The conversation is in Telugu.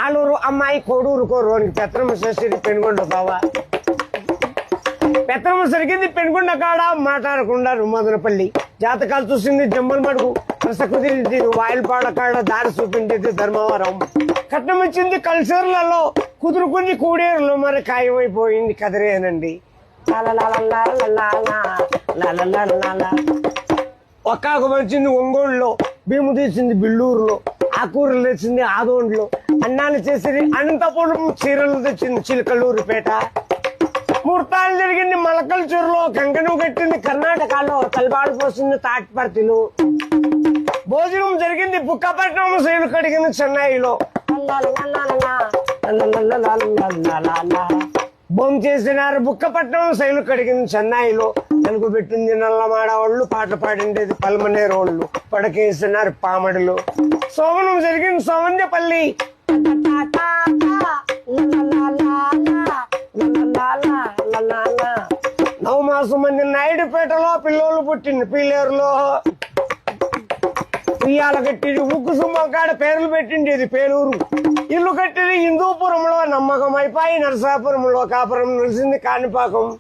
ఆలూరు అమ్మాయి కోడూరు కోరునికి పెత్తనమ్మ చేసేది పెనుగొండ బావా. పెత్తనమ్మ సరిగింది పెనుగొండ కాడ మాట్లాడకుండా మదనపల్లి. జాతకాలు చూసింది జమ్మల మడుగు, రస కుదిరింది వాయిల్పాడ కాడ, దారి చూపించింది ధర్మవరం. కట్నం ఇచ్చింది కల్చర్లలో, కుదురుకుంది కూడేరులో, మరి ఖాయమైపోయింది కదిరేనండి. ఒక్కాకు వచ్చింది ఒంగోలులో, భీము తీసింది బిల్లూరులో, ఆకూరలు తెచ్చింది ఆదోండ్లో, అన్నాన్ని చేసింది అనంతపురం, చీరలు తెచ్చింది చిలకలూరుపేట. ముహూర్తాలు జరిగింది మలకల్ చెరువులో, కంకణం కట్టింది కర్ణాటకలో, తలబాడు పోసింది తాటిపర్తిలో. భోజనం జరిగింది బుక్కపట్నం, శైలు కడిగింది చెన్నైలో. బొమ్మ చేసినారు బుక్కపట్నం, శైలు కడిగింది చెన్నైలో. తెలుగు పెట్టింది నల్లమాడవాళ్ళు, పాటలు పాడిండేది పల్మనేరోళ్ళు, పడకేసినారు పామడిలో. సోమనం జరిగింది సోమంజపల్లి. నవమాసం మంది నాయుడుపేటలో, పిల్లోళ్ళు పుట్టింది పీలేరులో. ఉయ్యాల కట్టింది ఉక్కు సుమ్మం కాడ, పేర్లు పెట్టిండేది పేలూరు. ఇల్లు కట్టింది హిందూపురంలో, నమ్మకం అయిపోయి నరసాపురంలో, కాపురం నిలిచింది కాణిపాకం.